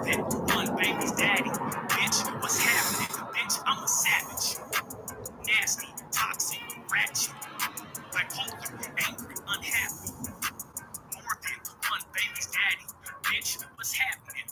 than one baby's daddy. Bitch, what's happening? Bitch, I'm a savage. Nasty, toxic, ratchet. Bipolar, angry, unhappy. More than one baby's daddy. Bitch, what's happening?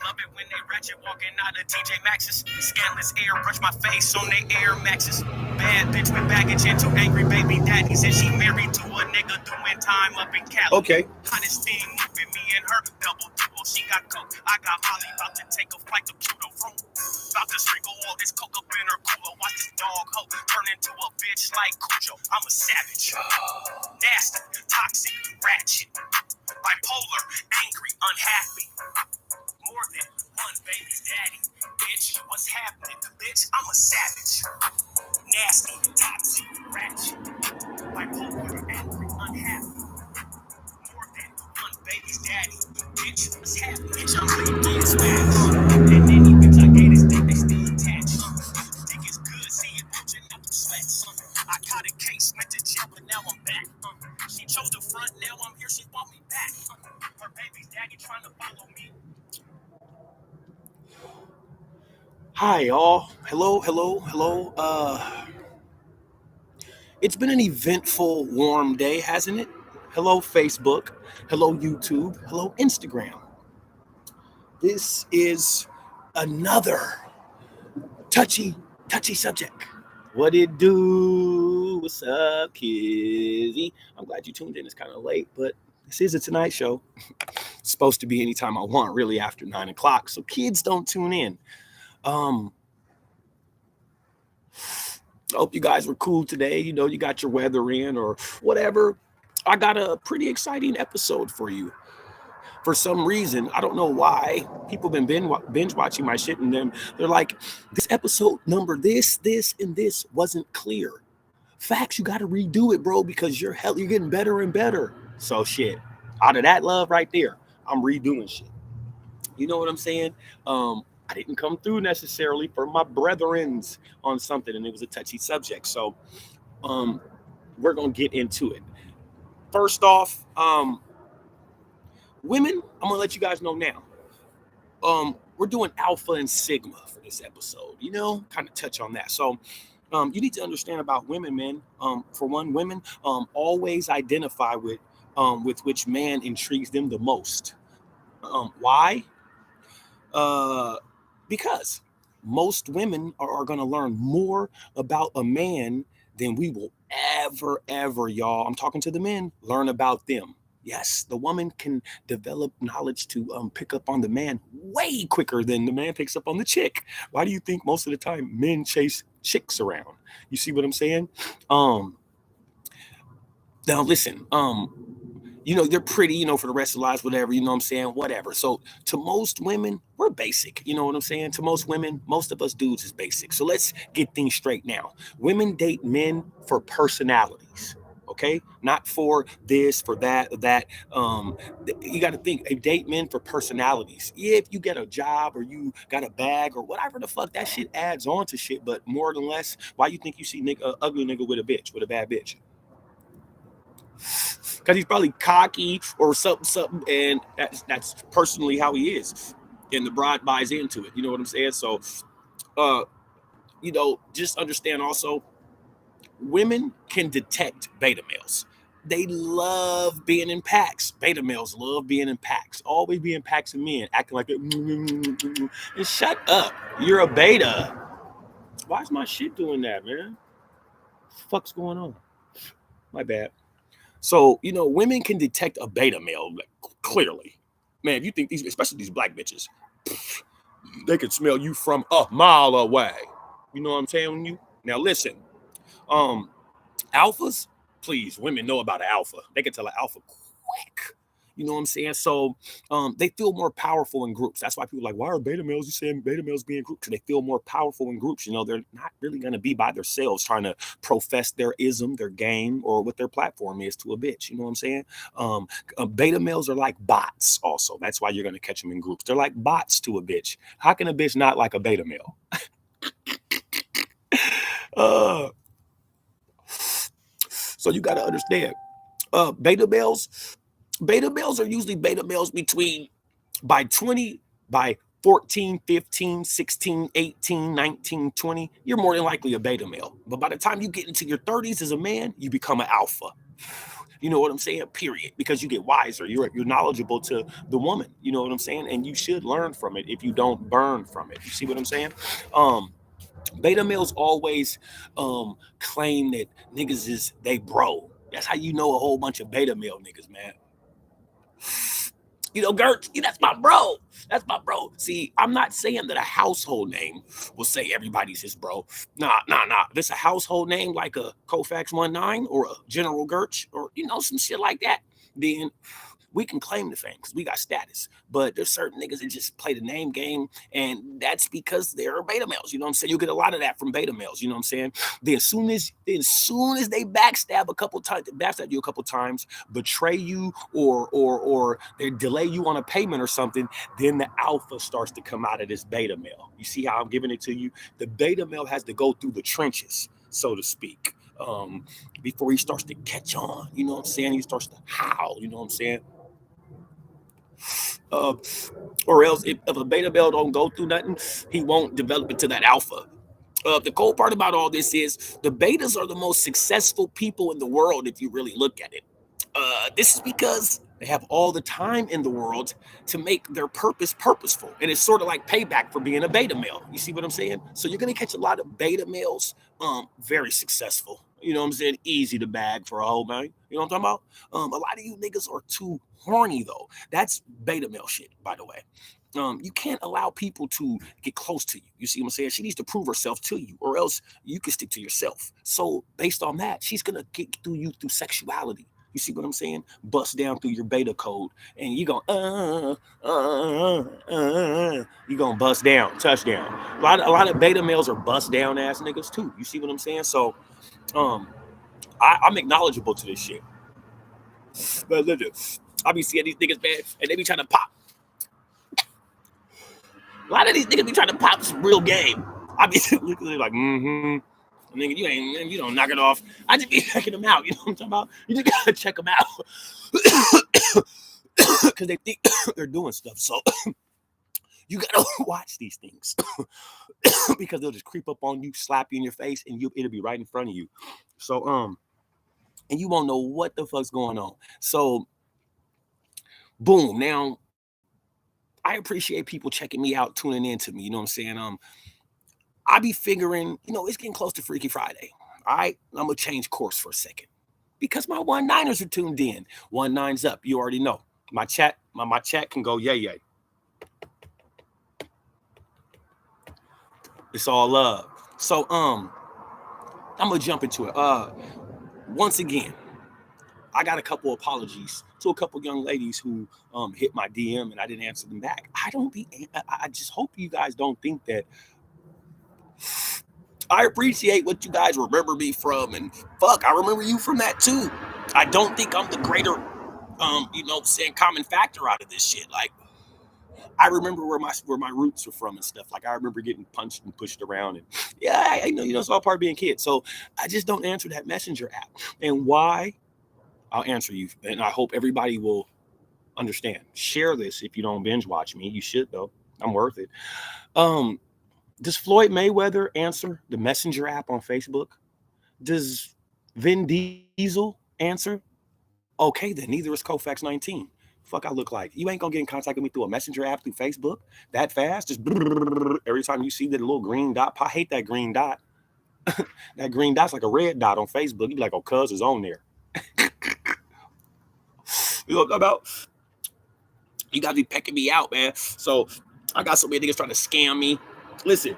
Love it when they ratchet walking out of TJ Maxx's. Scandalous air, brush my face on their Air Maxes. Bad bitch with baggage and two angry baby daddies. And she married to a nigga doing time up in Cali. Okay. Hottest thing moving, me and her double duo. She got coke, I got Molly, about to take a flight to Pluto. Vroom. About to sprinkle all this coke up in her cooler. Watch this dog hoe turn into a bitch like Cujo. I'm a savage. Nasty, toxic, ratchet. Bipolar, angry, unhappy. More than one baby's daddy. Bitch, what's happening? Bitch, I'm a savage. Nasty, toxic, ratchet. Bipolar, angry, unhappy. More than one baby's daddy. Bitch, what's happening? Bitch, I'm really being smashed. And any bitch I gave this dick, they still attached. Dick is good, see it bulging out the sweats. I caught a case, went to jail, but now I'm back. She chose the front, now I'm here, she want me back. Her baby's daddy trying to follow me. Hi, y'all. Hello. It's been an eventful, warm day, hasn't it? Hello, Facebook. Hello, YouTube. Hello, Instagram. This is another touchy subject. What it do? What's up, Kizzy? I'm glad you tuned in. It's kind of late, but this is a Tonight Show. It's supposed to be anytime I want, really after 9 o'clock, so kids don't tune in. I hope you guys were cool today. You know, you got your weather in or whatever. I got a pretty exciting episode for you. For some reason, I don't know why, people have been binge watching my shit, and then they're like, this episode number, this, and this wasn't clear. Facts, you got to redo it, bro, because you're getting better and better. So shit, out of that love right there, I'm redoing shit. You know what I'm saying? I didn't come through necessarily for my brethrens on something, and it was a touchy subject. So we're going to get into it. First off, women, I'm going to let you guys know now. We're doing alpha and sigma for this episode, you know, kind of touch on that. So you need to understand about women, man. For one, women always identify with which man intrigues them the most. Why? Because most women are going to learn more about a man than we will ever, y'all. I'm talking to the men, learn about them. Yes, the woman can develop knowledge to pick up on the man way quicker than the man picks up on the chick. Why do you think most of the time men chase chicks around? You see what I'm saying? Now listen, you know, they're pretty, you know, for the rest of their lives, whatever, you know what I'm saying? Whatever. So to most women, we're basic. You know what I'm saying? To most women, most of us dudes is basic. So let's get things straight now. Women date men for personalities. Okay, not for this, for that. You got to think, they date men for personalities. Yeah, if you get a job or you got a bag or whatever the fuck, that shit adds on to shit. But more than less, why you think you see ugly nigga with a bad bitch? Because he's probably cocky or something, and that's personally how he is, and the bride buys into it. You know what I'm saying? So, you know, just understand also, women can detect beta males. They love being in packs. Beta males love being in packs. Always be in packs of men, acting like it. And shut up. You're a beta. Why is my shit doing that, man? What the fuck's going on? My bad. So, you know, women can detect a beta male, like, clearly. Man, if you think these, especially these black bitches, they can smell you from a mile away. You know what I'm telling you? Now listen, alphas, please, women know about an alpha. They can tell an alpha quick. You know what I'm saying? So they feel more powerful in groups. That's why people are like, why are beta males? You saying beta males be in groups? Because they feel more powerful in groups. You know, they're not really going to be by themselves trying to profess their ism, their game, or what their platform is to a bitch. You know what I'm saying? Beta males are like bots also. That's why you're going to catch them in groups. They're like bots to a bitch. How can a bitch not like a beta male? So you got to understand, beta males are usually beta males by 20 By 14, 15, 16, 18, 19, 20, you're more than likely a beta male. But by the time you get into your 30s as a man, you become an alpha. You know what I'm saying? Period. Because you get wiser. You're knowledgeable to the woman. You know what I'm saying? And you should learn from it if you don't burn from it. You see what I'm saying? Um, Beta males always claim that niggas is they bro. That's how you know a whole bunch of beta male niggas, man. You know, Gert, that's my bro. That's my bro. See, I'm not saying that a household name will say everybody's his bro. Nah. If it's a household name like a colfax-19 or a General Gertch or, some shit like that, then we can claim the fame because we got status. But there's certain niggas that just play the name game, and that's because they're beta males. You know what I'm saying? You get a lot of that from beta males. You know what I'm saying? Then as soon as they backstab you a couple times, betray you, or they delay you on a payment or something, then the alpha starts to come out of this beta male. You see how I'm giving it to you? The beta male has to go through the trenches, so to speak. Before he starts to catch on, you know what I'm saying? He starts to howl, you know what I'm saying? Uh, or else if a beta male don't go through nothing, he won't develop into that alpha. The cool part about all this is the betas are the most successful people in the world if you really look at it. This is because they have all the time in the world to make their purpose purposeful. And it's sort of like payback for being a beta male. You see what I'm saying? So you're going to catch a lot of beta males very successful. You know what I'm saying? Easy to bag for a whole man. You know what I'm talking about? A lot of you niggas are too horny, though. That's beta male shit, by the way. You can't allow people to get close to you. You see what I'm saying? She needs to prove herself to you, or else you can stick to yourself. So based on that, she's gonna get through you through sexuality. You see what I'm saying? Bust down through your beta code, and you you gonna bust down, touchdown. A lot of beta males are bust down ass niggas too. You see what I'm saying? So um, I'm acknowledgeable to this shit. But listen, I be seeing these niggas, man, and they be trying to pop. A lot of these niggas be trying to pop some real game. I be looking like, nigga, you don't knock it off. I just be checking them out. You know what I'm talking about? You just gotta check them out because they think they're doing stuff. So you gotta watch these things because they'll just creep up on you, slap you in your face, and it'll be right in front of you. So and you won't know what the fuck's going on. So boom, now I appreciate people checking me out, tuning in to me. You know what I'm saying? I be figuring, it's getting close to Freaky Friday. All right, I'm gonna change course for a second because my 1-9ers are tuned in. 1-9's up. You already know. My chat can go yay. It's all love. So I'm gonna jump into it. Once again, I got a couple apologies to a couple young ladies who hit my DM and I didn't answer them back. I just hope you guys don't think that I appreciate what you guys remember me from, and fuck, I remember you from that too. I don't think I'm the greater, saying common factor out of this shit. Like, I remember where my roots are from and stuff. Like, I remember getting punched and pushed around, and yeah, I know, it's all part of being kid. So I just don't answer that messenger app. And why? I'll answer you, and I hope everybody will understand. Share this if you don't binge watch me. You should though. I'm worth it. Um, does Floyd Mayweather answer the messenger app on Facebook? Does Vin Diesel answer? Okay, then neither is colfax-19. Fuck, I look like you ain't gonna get in contact with me through a messenger app through Facebook that fast. Just every time you see that little green dot. I hate that green dot. That green dot's like a red dot on Facebook. You be like, oh, cuz is on there. You know what I'm talking about? You gotta be pecking me out, man. So I got so many niggas trying to scam me. Listen,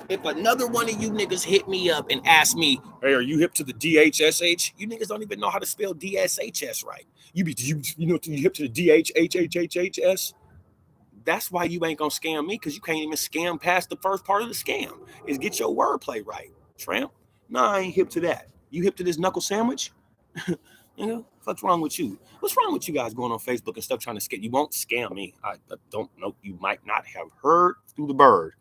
if another one of you niggas hit me up and ask me, hey, are you hip to the DHSH? You niggas don't even know how to spell DSHS right. You hip to the DHHHHHS? That's why you ain't gonna scam me, because you can't even scam past the first part of the scam. Is get your wordplay right, tramp. Nah, I ain't hip to that. You hip to this knuckle sandwich? What's wrong with you? What's wrong with you guys going on Facebook and stuff trying to scam? You won't scam me. I don't know. You might not have heard through the bird,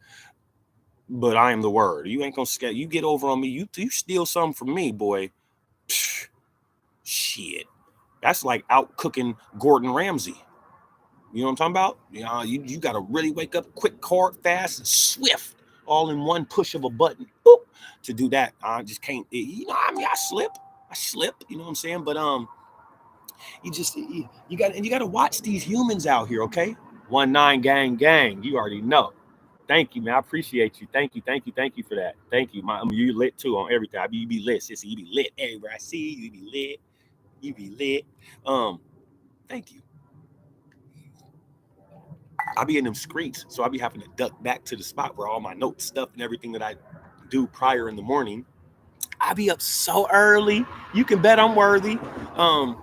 but I am the word. You ain't gonna scam. You get over on me. You steal something from me, boy. Psh, shit. That's like out cooking Gordon Ramsay. You know what I'm talking about? You got to really wake up quick, hard, fast, and swift, all in one push of a button. Boop, to do that, I just can't. I mean, I slip. You know what I'm saying? But you got to watch these humans out here, okay? 1-9 gang. You already know. Thank you, man. I appreciate you. Thank you for that. Thank you. You lit too on everything. You be lit, sissy. You be lit everywhere I see you. You be lit. You be lit. Thank you. I be in them streets, so I be having to duck back to the spot where all my notes stuff and everything that I do prior in the morning. I be up so early. You can bet I'm worthy. Um,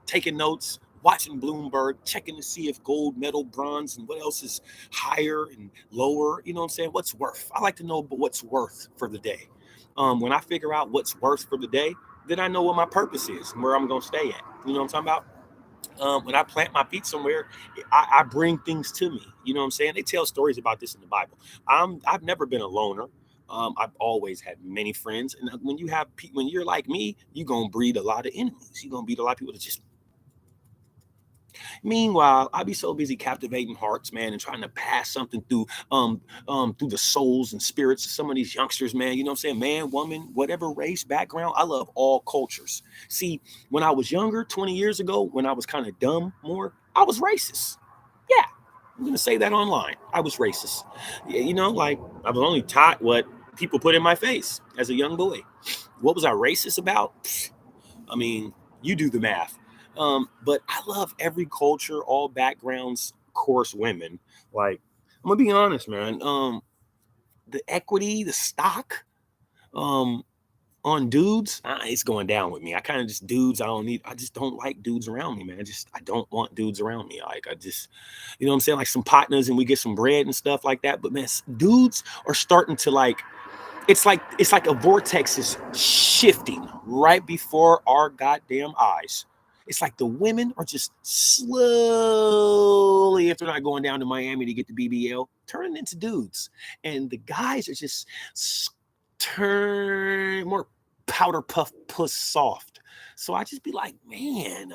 Taking notes, watching Bloomberg, checking to see if gold, metal, bronze, and what else is higher and lower. You know what I'm saying? What's worth? I like to know what's worth for the day. When I figure out what's worth for the day, then I know what my purpose is and where I'm gonna stay at. You know what I'm talking about? When I plant my feet somewhere, I bring things to me. You know what I'm saying? They tell stories about this in the Bible. I've never been a loner. I've always had many friends, and when you're like me, you're gonna breed a lot of enemies. You're gonna beat a lot of people that just. Meanwhile, I be so busy captivating hearts, man, and trying to pass something through the souls and spirits of some of these youngsters, man. You know what I'm saying? Man, woman, whatever race, background, I love all cultures. See, when I was younger, 20 years ago, when I was kind of dumb more, I was racist. Yeah, I'm gonna say that online. I was racist. Yeah, like I was only taught what people put in my face as a young boy. What was I racist about? I mean, you do the math. But I love every culture, all backgrounds, course women. Like, I'm gonna be honest, man. The equity, the stock, um, on dudes, it's going down with me. I kind of just dudes. I just don't like dudes around me, man. I don't want dudes around me. Like, I just, you know what I'm saying? Like some partners and we get some bread and stuff like that. But man, dudes are starting to like it's like a vortex is shifting right before our goddamn eyes. It's like the women are just slowly, if they're not going down to Miami to get the BBL, turning into dudes, and the guys are just turn more powder puff puss soft. So I just be like, man,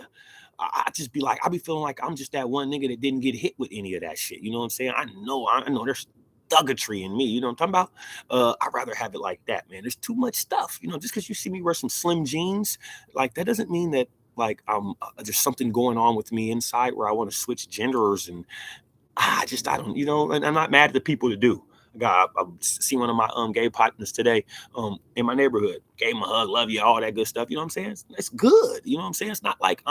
I just be like, I be feeling like I'm just that one nigga that didn't get hit with any of that shit. You know what I'm saying? I know there's thuggetry in me. You know what I'm talking about? I'd rather have it like that, man. There's too much stuff. Just because you see me wear some slim jeans, like that doesn't mean that like there's something going on with me inside where I want to switch genders and I don't, and I'm not mad at the people that do. I see one of my gay partners today in my neighborhood. Gave him a hug, love you, all that good stuff. You know what I'm saying? It's good. You know what I'm saying? It's not like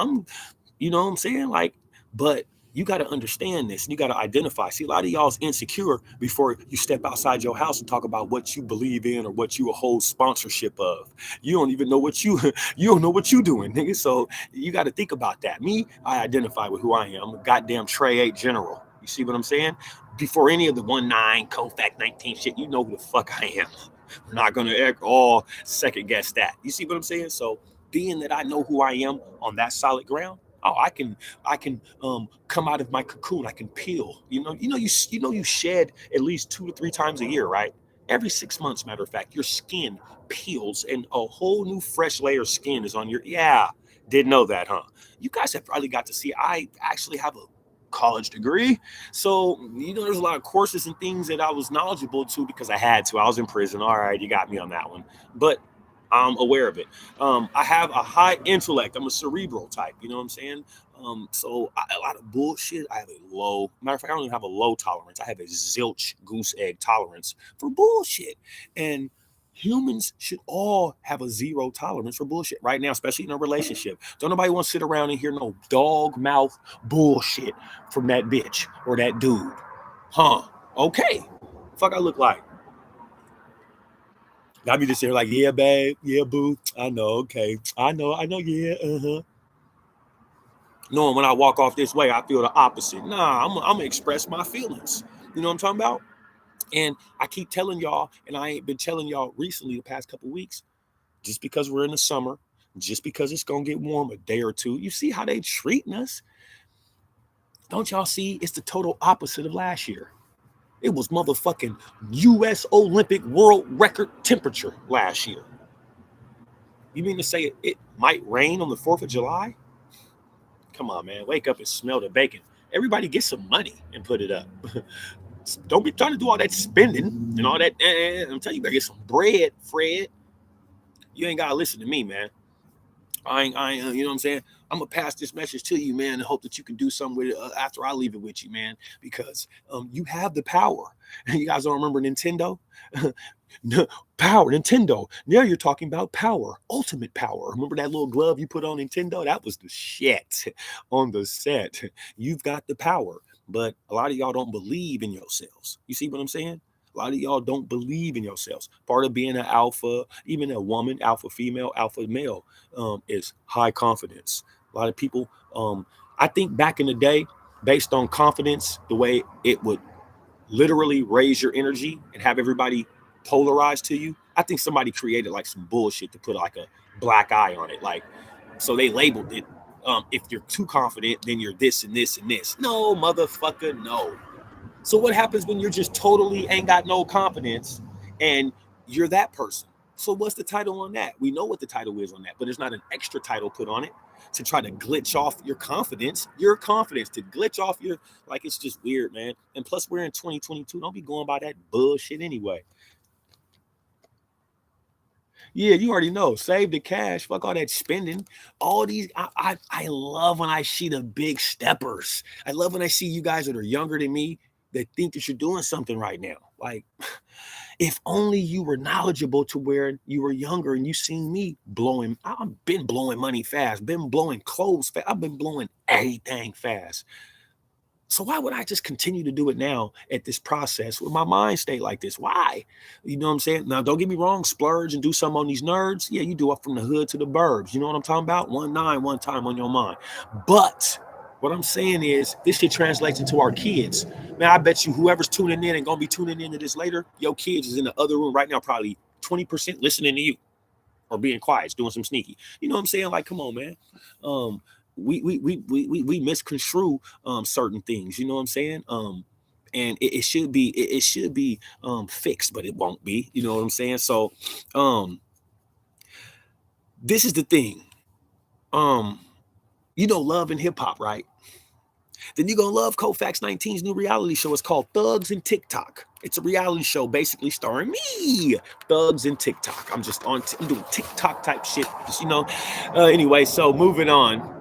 you know what I'm saying? Like, but you got to understand this. You got to identify. See, a lot of y'all's insecure before you step outside your house and talk about what you believe in or what you hold sponsorship of. You don't even know what you don't know what you doing, nigga. So you got to think about that. Me, I identify with who I am. I'm a goddamn Trey 8 general. You see what I'm saying? Before any of the 1-9 colfax-19 shit, you know who the fuck I am. We're not gonna all second guess that. You see what I'm saying? So being that I know who I am on that solid ground, oh, I can come out of my cocoon. I can peel. You shed at least 2 to 3 times a year, right? Every 6 months, matter of fact, your skin peels and a whole new fresh layer of skin is on your. Yeah, didn't know that, huh? You guys have probably got to see. I actually have a college degree, so there's a lot of courses and things that I was knowledgeable to because I had to. I was in prison. All right, you got me on that one, but I'm aware of it. I have a high intellect. I'm a cerebral type. You know what I'm saying? A lot of bullshit. I have a low. Matter of fact, I don't even have a low tolerance. I have a zilch goose egg tolerance for bullshit. And humans should all have a zero tolerance for bullshit right now, especially in a relationship. Don't nobody want to sit around and hear no dog mouth bullshit from that bitch or that dude. Huh? Okay. Fuck I look like. I be just here like, yeah, babe, yeah, boo. I know, okay. I know, yeah, Knowing when I walk off this way, I feel the opposite. Nah, I'm gonna express my feelings. You know what I'm talking about? And I keep telling y'all, and I ain't been telling y'all recently the past couple weeks, just because we're in the summer, just because it's gonna get warm a day or two, you see how they treating us. Don't y'all see? It's the total opposite of last year. It was motherfucking U.S. Olympic world record temperature last year. You mean to say it might rain on the 4th of July? Come on, man. Wake up and smell the bacon. Everybody get some money and put it up. Don't be trying to do all that spending and all that. I'm telling you, better get some bread, Fred. You ain't gotta listen to me, man. You know what I'm saying? I'm gonna pass this message to you, man, and hope that you can do something with it after I leave it with you, man, because you have the power. You guys don't remember Nintendo? Power, Nintendo. Now you're talking about power, ultimate power. Remember that little glove you put on Nintendo? That was the shit on the set. You've got the power, but a lot of y'all don't believe in yourselves. You see what I'm saying? A lot of y'all don't believe in yourselves. Part of being an alpha, even a woman, alpha female, alpha male, is high confidence. A lot of people, I think back in the day, based on confidence, the way it would literally raise your energy and have everybody polarized to you. I think somebody created like some bullshit to put like a black eye on it. Like, so they labeled it. If you're too confident, then you're this and this and this. No, motherfucker, no. So what happens when you're just totally ain't got no confidence and you're that person? So what's the title on that? We know what the title is on that, but there's not an extra title put on it to try to glitch off your confidence. Your confidence to glitch off your, like, it's just weird, man. And plus we're in 2022. Don't be going by that bullshit anyway. Yeah, you already know. Save the cash. Fuck all that spending. All these. I love when I see the big steppers. I love when I see you guys that are younger than me that think that you're doing something right now. Like, if only you were knowledgeable to where you were younger and you seen me blowing. I've been blowing money fast. Been blowing clothes fast. I've been blowing everything fast. So why would I just continue to do it now at this process with my mind state like this? Why? You know what I'm saying? Now, don't get me wrong, splurge and do something on these nerds. Yeah, you do it from the hood to the burbs. You know what I'm talking about? 1-9, one time on your mind. But what I'm saying is this shit translates into our kids. Man, I bet you whoever's tuning in and gonna be tuning into this later, your kids is in the other room right now, probably 20% listening to you or being quiet, doing some sneaky. You know what I'm saying? Like, come on, man. Um, we misconstrue certain things. You know what I'm saying? And it should be it should be fixed, but it won't be. You know what I'm saying? So, um, this is the thing. Um, love and hip hop, right? Then you're gonna love Colfax-19's new reality show. It's called Thugs and TikTok. It's a reality show basically starring me, Thugs and TikTok. I'm just I'm doing TikTok type shit. Just, anyway, so moving on.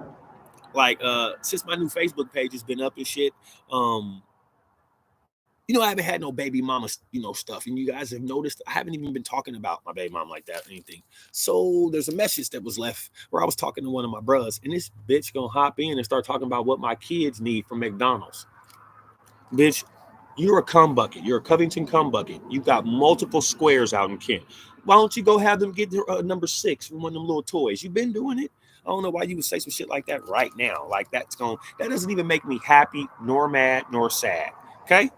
Like since my new Facebook page has been up and shit, I haven't had no baby mama, stuff. And you guys have noticed I haven't even been talking about my baby mom like that or anything. So there's a message that was left where I was talking to one of my bros, and this bitch gonna hop in and start talking about what my kids need from McDonald's. Bitch, you're a cum bucket. You're a Covington cum bucket. You got multiple squares out in Kent. Why don't you go have them get their number 6 from one of them little toys? You've been doing it. I don't know why you would say some shit like that right now. Like that doesn't even make me happy, nor mad, nor sad. Okay?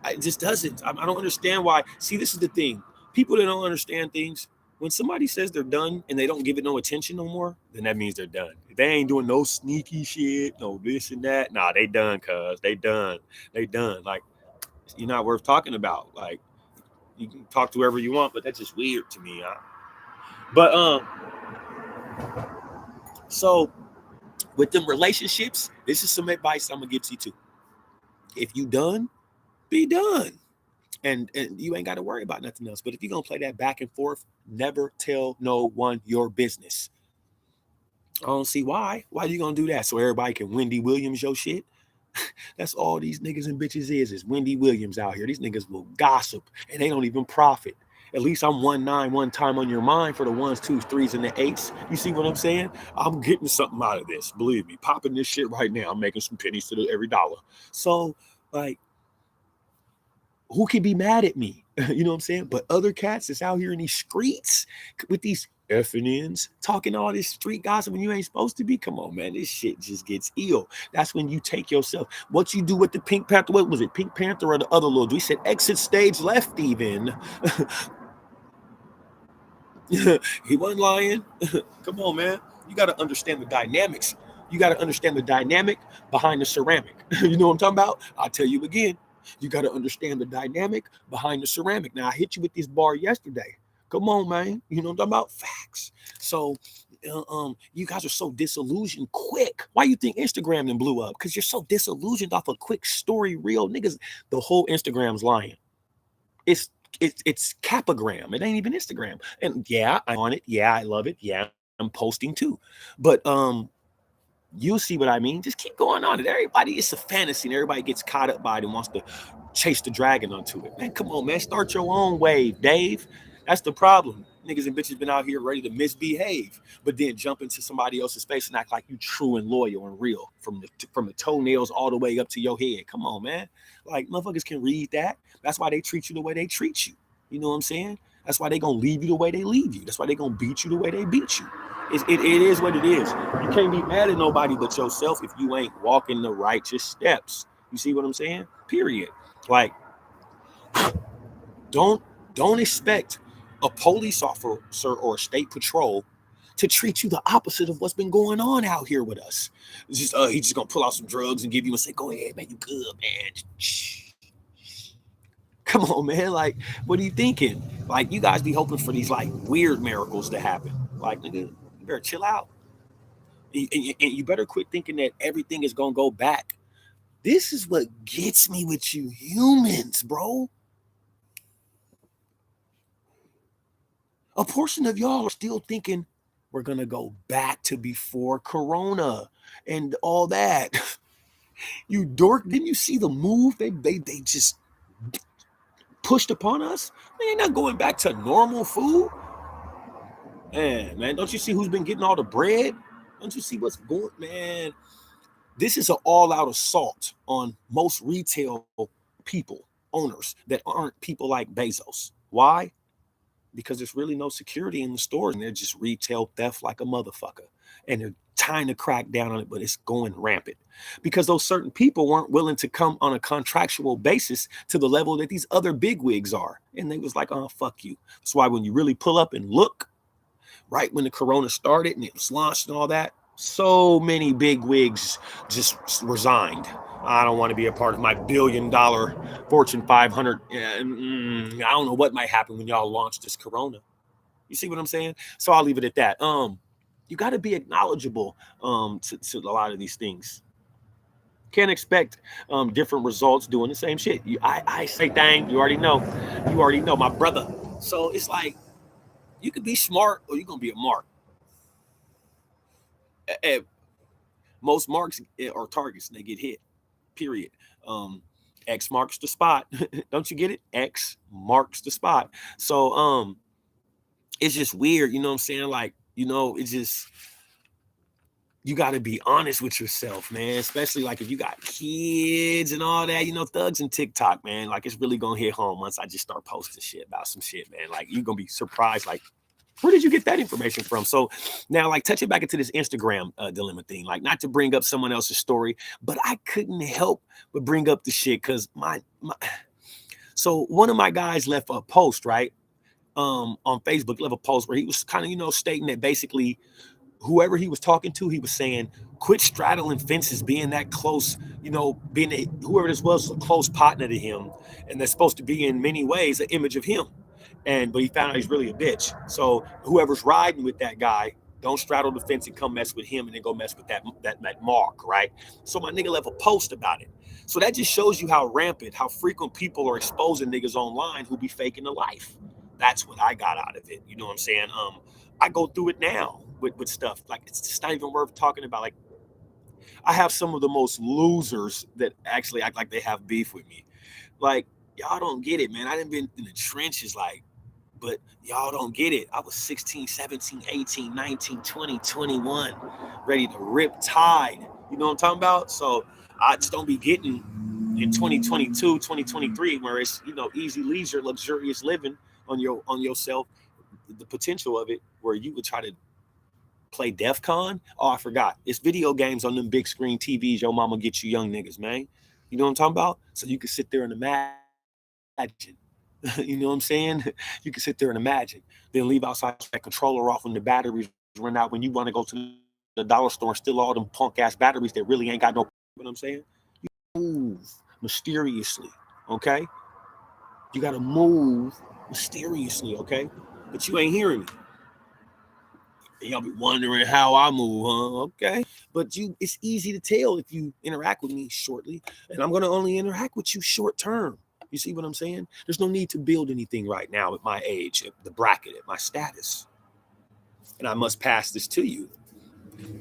It just doesn't. I don't understand why. See, this is the thing. People that don't understand things, when somebody says they're done and they don't give it no attention no more, then that means they're done. They ain't doing no sneaky shit, no this and that. Nah, they done, cuz. They done. They done. Like, you're not worth talking about. Like, you can talk to whoever you want, but that's just weird to me. But so with them relationships, this is some advice I'm gonna give to you too. If you done, be done. And you ain't got to worry about nothing else. But if you're gonna play that back and forth, never tell no one your business. I don't see why. Why you gonna do that? So everybody can Wendy Williams your shit? That's all these niggas and bitches is Wendy Williams out here. These niggas will gossip and they don't even profit. At least I'm 1-9 one time on your mind for the 1s, 2s, 3s, and the 8s. You see what I'm saying? I'm getting something out of this. Believe me, popping this shit right now. I'm making some pennies to every dollar. So, like, who can be mad at me? You know what I'm saying? But other cats that's out here in these streets with these effing ends talking all this street gossip when you ain't supposed to be. Come on, man. This shit just gets ill. That's when you take yourself. What you do with the Pink Panther? What was it? Pink Panther or the other little? We said exit stage left even. He wasn't lying. Come on, man. You got to understand the dynamics. You got to understand the dynamic behind the ceramic. You know what I'm talking about? I'll tell you again. You got to understand the dynamic behind the ceramic. Now, I hit you with this bar yesterday. Come on, man. You know what I'm talking about? Facts. So You guys are so disillusioned quick. Why you think Instagram then blew up? Because you're so disillusioned off a quick story reel. Niggas, the whole Instagram's lying. It's it's capagram. It ain't even Instagram. And yeah, I'm on it. Yeah, I love it. Yeah, I'm posting too. But you'll see what I mean. Just keep going on it. Everybody, it's a fantasy, and everybody gets caught up by it and wants to chase the dragon onto it. Man, come on, man. Start your own wave, Dave. That's the problem. Niggas and bitches been out here ready to misbehave, but then jump into somebody else's face and act like you true and loyal and real from the toenails all the way up to your head. Come on, man. Like motherfuckers can read that. That's why they treat you the way they treat you. You know what I'm saying? That's why they gonna leave you the way they leave you. That's why they gonna beat you the way they beat you. It is what it is. You can't be mad at nobody but yourself if you ain't walking the righteous steps. You see what I'm saying? Period. Like, don't don't expect a police officer or a state patrol to treat you the opposite of what's been going on out here with us. It's just he's just gonna pull out some drugs and give you and say, "Go ahead, man, you good, man." Come on, man. Like, what are you thinking? Like, you guys be hoping for these like weird miracles to happen. Like, nigga, you better chill out. And you better quit thinking that everything is gonna go back. This is what gets me with you humans, bro. A portion of y'all are still thinking we're gonna go back to before Corona and all that. You dork, didn't you see the move they just pushed upon us? They ain't not going back to normal food. Man, don't you see who's been getting all the bread? Don't you see what's going, man? This is an all-out assault on most retail people, owners that aren't people like Bezos. Why? Because there's really no security in the stores and they're just retail theft like a motherfucker. And they're trying to crack down on it, but it's going rampant because those certain people weren't willing to come on a contractual basis to the level that these other bigwigs are. And they was like, oh, fuck you. That's why when you really pull up and look, right when the corona started and it was launched and all that, so many bigwigs just resigned. I don't want to be a part of my $1 billion Fortune 500. I don't know what might happen when y'all launch this corona. You see what I'm saying? So I'll leave it at that. You got to be acknowledgeable to a lot of these things. Can't expect different results doing the same shit. I say thing, you already know. You already know, my brother. So it's like you could be smart or you're gonna be a mark. At most marks are targets and they get hit. Period. Um, X marks the spot. Don't you get it? X marks the spot. So it's just weird, you know what I'm saying? Like, it's just you got to be honest with yourself, man. Especially like if you got kids and all that, thugs and TikTok, man. Like it's really gonna hit home once I just start posting shit about some shit, man. Like you're gonna be surprised, like where did you get that information from? So now, like, touching back into this Instagram dilemma thing, like, not to bring up someone else's story, but I couldn't help but bring up the shit because so one of my guys left a post, right, on Facebook, left a post where he was kind of, stating that basically whoever he was talking to, he was saying, quit straddling fences, being that close, whoever this was a close partner to him, and they're supposed to be in many ways an image of him. But he found out he's really a bitch. So whoever's riding with that guy, don't straddle the fence and come mess with him and then go mess with that Mark, right? So my nigga left a post about it. So that just shows you how rampant, how frequent people are exposing niggas online who be faking the life. That's what I got out of it. You know what I'm saying? I go through it now with stuff. Like it's just not even worth talking about. Like I have some of the most losers that actually act like they have beef with me. Like, y'all don't get it, man. I done been in the trenches, like, but y'all don't get it. I was 16, 17, 18, 19, 20, 21, ready to rip tide. You know what I'm talking about? So I just don't be getting in 2022, 2023, where it's, easy leisure, luxurious living on yourself, the potential of it, where you would try to play DEF CON. Oh, I forgot. It's video games on them big screen TVs your mama get you young niggas, man. You know what I'm talking about? So you can sit there and imagine. You know what I'm saying? You can sit there and imagine. Then leave outside that controller off when the batteries run out when you want to go to the dollar store and steal all them punk ass batteries that really ain't got no. You know what I'm saying? Move mysteriously, okay? You got to move mysteriously, okay? But you ain't hearing me. And y'all be wondering how I move, huh? Okay. But it's easy to tell if you interact with me shortly. And I'm gonna only interact with you short term. You see what I'm saying? There's no need to build anything right now at my age, at the bracket, at my status. And I must pass this to you.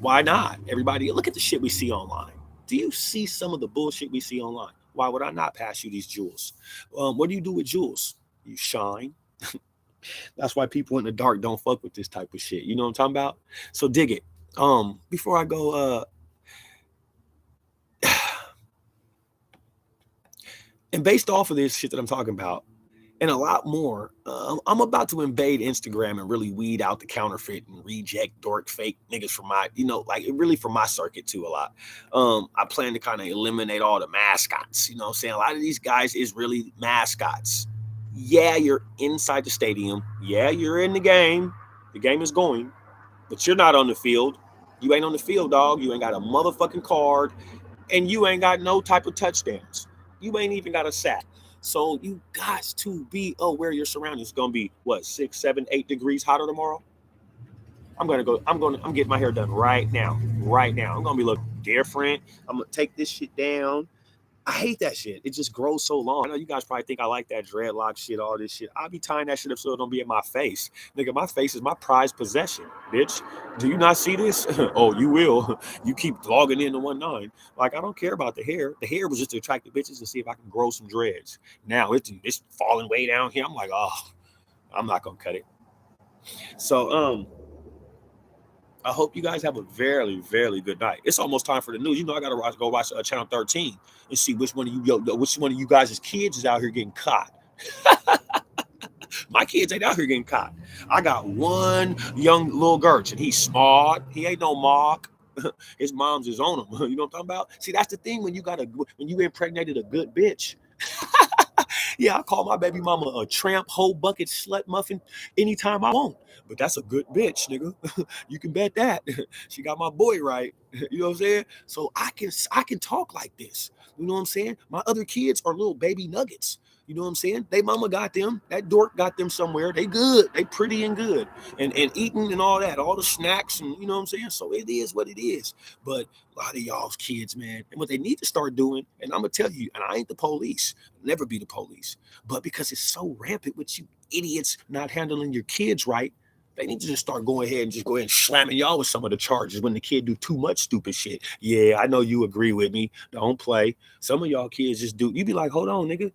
Why not? Everybody, look at the shit we see online. Do you see some of the bullshit we see online? Why would I not pass you these jewels? What do you do with jewels? You shine. That's why people in the dark don't fuck with this type of shit. You know what I'm talking about? So dig it. Before I go, and based off of this shit that I'm talking about, and a lot more, I'm about to invade Instagram and really weed out the counterfeit and reject dork fake niggas from my, like really from my circuit too a lot. I plan to kind of eliminate all the mascots. You know what I'm saying? A lot of these guys is really mascots. Yeah, you're inside the stadium. Yeah, you're in the game. The game is going, but you're not on the field. You ain't on the field, dog. You ain't got a motherfucking card, and you ain't got no type of touchdowns. You ain't even got a sack. So you got to be aware your surroundings. It's gonna be what 6, 7, 8 degrees hotter tomorrow. I'm getting my hair done right now. Right now. I'm gonna be look different. I'm gonna take this shit down. I hate that shit. It just grows so long. I know you guys probably think I like that dreadlock shit, all this shit. I'll be tying that shit up so it don't be in my face. Nigga, my face is my prized possession, bitch. Do you not see this? Oh, you will. You keep logging into 1-9. Like, I don't care about the hair. The hair was just to attract the bitches and see if I can grow some dreads. Now it's falling way down here. I'm like, oh, I'm not gonna cut it. So, I hope you guys have a very, very good night. It's almost time for the news. You know, I gotta go watch Channel 13 and see which one of you guys' kids is out here getting caught. My kids ain't out here getting caught. I got one young little Gertz, and he's smart. He ain't no mark. His mom's is on him. You know what I'm talking about? See, that's the thing when you impregnated a good bitch. Yeah, I call my baby mama a tramp, hoe bucket, slut muffin anytime I want. But that's a good bitch, nigga. You can bet that. She got my boy right. You know what I'm saying? So I can talk like this. You know what I'm saying? My other kids are little baby nuggets. You know what I'm saying? They mama got them. That dork got them somewhere. They good. They pretty and good. And eating and all that. All the snacks and you know what I'm saying? So it is what it is. But a lot of y'all's kids, man. And what they need to start doing, and I'm gonna tell you, and I ain't the police, never be the police, but because it's so rampant with you idiots not handling your kids right, they need to just start going ahead and slamming y'all with some of the charges when the kid do too much stupid shit. Yeah, I know you agree with me. Don't play. Some of y'all kids just do. You be like, hold on, nigga.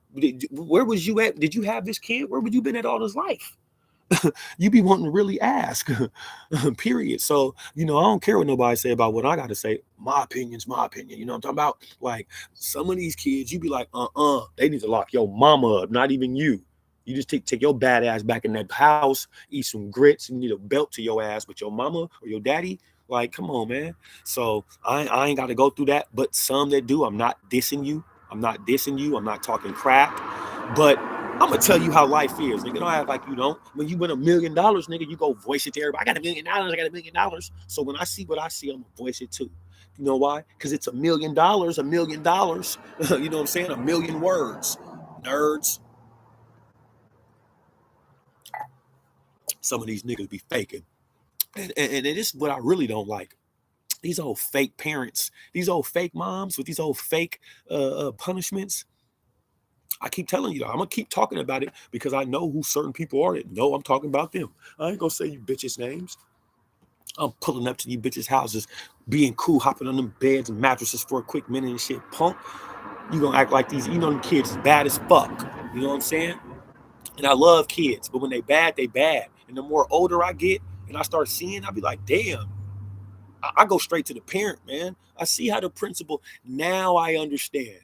Where was you at? Did you have this kid? Where would you been at all his life? You be wanting to really ask. Period. So, I don't care what nobody say about what I gotta say. My opinion's my opinion. You know what I'm talking about? Like some of these kids, you be like, they need to lock your mama up, not even you. You just take your bad ass back in that house, eat some grits, and you need a belt to your ass, but your mama or your daddy, like, come on, man. So I ain't gotta go through that, but some that do, I'm not dissing you. I'm not dissing you. I'm not talking crap. But I'm gonna tell you how life is, nigga. Don't act like you don't. When you win $1 million, nigga, you go voice it to everybody. I got $1 million. I got $1 million. So when I see what I see, I'm gonna voice it too. You know why? Because it's $1 million. $1 million. You know what I'm saying? A million words, nerds. Some of these niggas be faking, and it is what I really don't like. These old fake parents, these old fake moms with these old fake punishments. I keep telling you, I'm gonna keep talking about it because I know who certain people are that know I'm talking about them. I ain't gonna say you bitches' names. I'm pulling up to you bitches' houses, being cool, hopping on them beds and mattresses for a quick minute and shit. Punk, you gonna act like these, them kids is bad as fuck. You know what I'm saying? And I love kids, but when they bad, they bad. And the more older I get and I start seeing, I'll be like, damn. I go straight to the parent, man. I see how the principal, now I understand.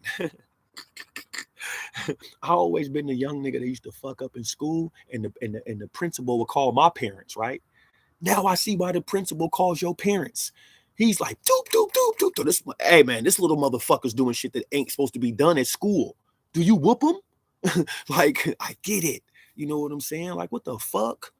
I always been the young nigga that used to fuck up in school, and the principal would call my parents, right? Now I see why the principal calls your parents. He's like, doop, doop, doop, doop, doop. Hey man, this little motherfucker's doing shit that ain't supposed to be done at school. Do you whoop him? Like, I get it. You know what I'm saying? Like, what the fuck?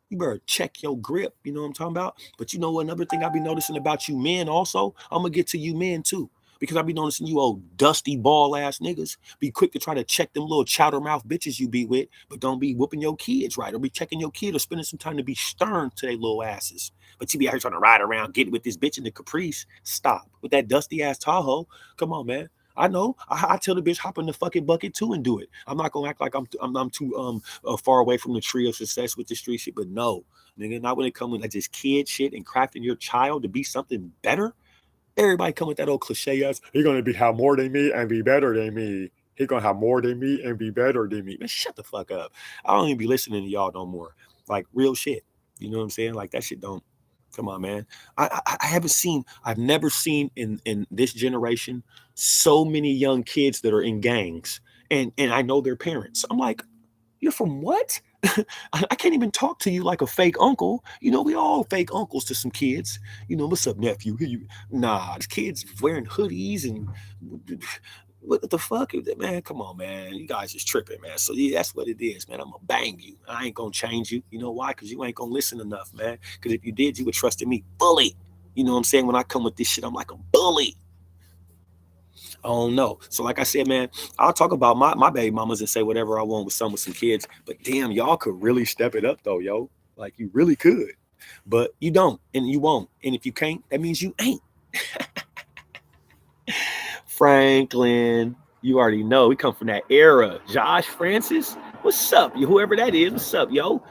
You better check your grip. You know what I'm talking about? But you know another thing I be noticing about you men also? I'm gonna get to you men too. Because I be noticing you old dusty ball ass niggas be quick to try to check them little chowder mouth bitches you be with, but don't be whooping your kids right, or be checking your kid, or spending some time to be stern to their little asses. But you be out here trying to ride around getting with this bitch in the Caprice. Stop with that dusty ass Tahoe. Come on, man. I know. I tell the bitch hop in the fucking bucket too and do it. I'm not gonna act like I'm too far away from the tree of success with the street shit. But no, nigga, not when it comes to like just kid shit and crafting your child to be something better. Everybody come with that old cliche ass, he gonna be have more than me and be better than me. He gonna have more than me and be better than me. Man, shut the fuck up. I don't even be listening to y'all no more. Like real shit. You know what I'm saying? Like that shit don't. Come on, man. I haven't seen. I've never seen in this generation so many young kids that are in gangs, and I know their parents. I'm like, you're from what? I can't even talk to you like a fake uncle. You know, we all fake uncles to some kids. You know, what's up, nephew? Nah, the kids wearing hoodies and what the fuck? Man, come on, man. You guys is tripping, man. So yeah, that's what it is, man. I'm gonna bang you. I ain't gonna change you. You know why? Because you ain't gonna listen enough, man. Because if you did, you would trust in me fully. You know what I'm saying? When I come with this shit, I'm like a bully. I don't know. So like I said, man, I'll talk about my baby mamas and say whatever I want with some kids. But damn, y'all could really step it up though, yo. Like you really could. But you don't and you won't. And if you can't, that means you ain't. Franklin, you already know. We come from that era. Josh Francis, what's up? Whoever that is, what's up, yo?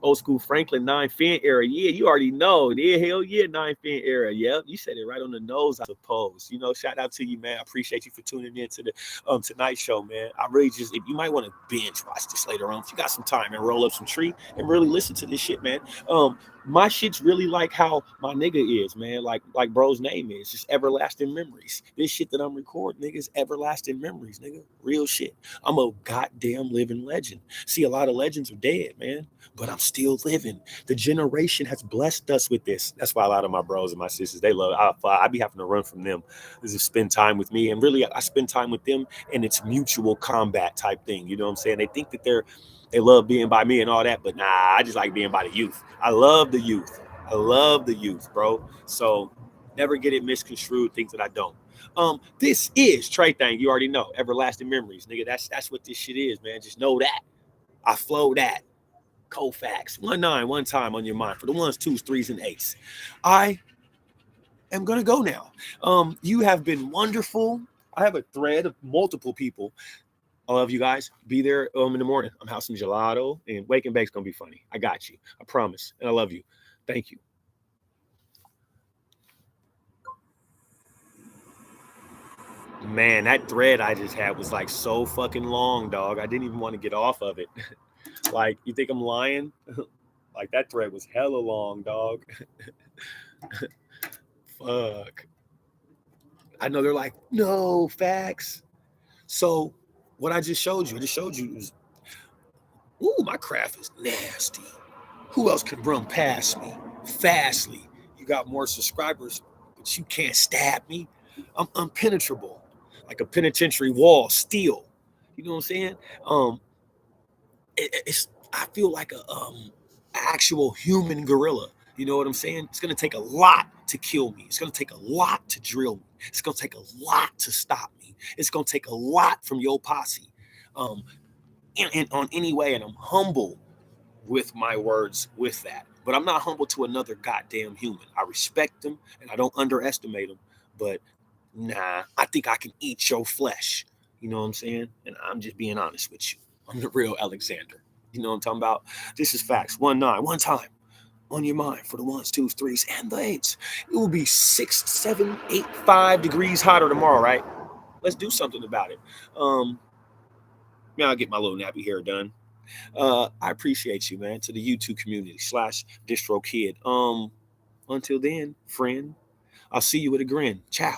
Old school Franklin 9 fin era. Yeah, you already know. Yeah, hell yeah, 9 fin era. Yep, you said it right on the nose, I suppose. You know, shout out to you, man. I appreciate you for tuning in to the Tonight Show, man. I really just, if you might want to binge watch this later on, if you got some time and roll up some tree and really listen to this shit, man. My shit's really like how my nigga is, man. Like bro's name is just everlasting memories. This shit that I'm recording, nigga, is everlasting memories, nigga. Real shit. I'm a goddamn living legend. See, a lot of legends are dead, man, but I'm still living. The generation has blessed us with this. That's why a lot of my bros and my sisters, they love. I be having to run from them to spend time with me, and really, I spend time with them, and it's mutual combat type thing. You know what I'm saying? They think that they love being by me and all that, but nah, I just like being by the youth. I love the youth. I love the youth, bro. So never get it misconstrued. Things that I don't. This is Trey Thing. You already know. Everlasting memories, nigga. That's what this shit is, man. Just know that. I flow that. Colfax-19 one time on your mind for the ones, twos, threes, and eights. I am gonna go now. You have been wonderful. I have a thread of multiple people. I love you guys. Be there in the morning. I'm having some gelato and wake and bake's gonna be funny. I got you. I promise. And I love you. Thank you. Man, that thread I just had was like so fucking long, dog. I didn't even want to get off of it. Like, you think I'm lying? Like that thread was hella long, dog. Fuck. I know they're like, no facts. So what I just showed you was, ooh, my craft is nasty. Who else can run past me fastly? You got more subscribers, but you can't stab me. I'm impenetrable, like a penitentiary wall, steel. You know what I'm saying? Um, it's I feel like a actual human gorilla. You know what I'm saying? It's gonna take a lot to kill me. It's gonna take a lot to drill me. It's gonna take a lot to stop me. It's gonna take a lot from your posse. Um, and on any way, and I'm humble with my words with that. But I'm not humble to another goddamn human. I respect them and I don't underestimate them. But nah, I think I can eat your flesh. You know what I'm saying? And I'm just being honest with you. I'm the real Alexander. You know what I'm talking about? This is facts. 1-9, one time on your mind for the ones, twos, threes, and the eights. It will be 6, 7, 8, 5 degrees hotter tomorrow, right? Let's do something about it. Yeah, I'll get my little nappy hair done. I appreciate you, man, to the YouTube community /distro kid. Until then, friend, I'll see you with a grin. Ciao.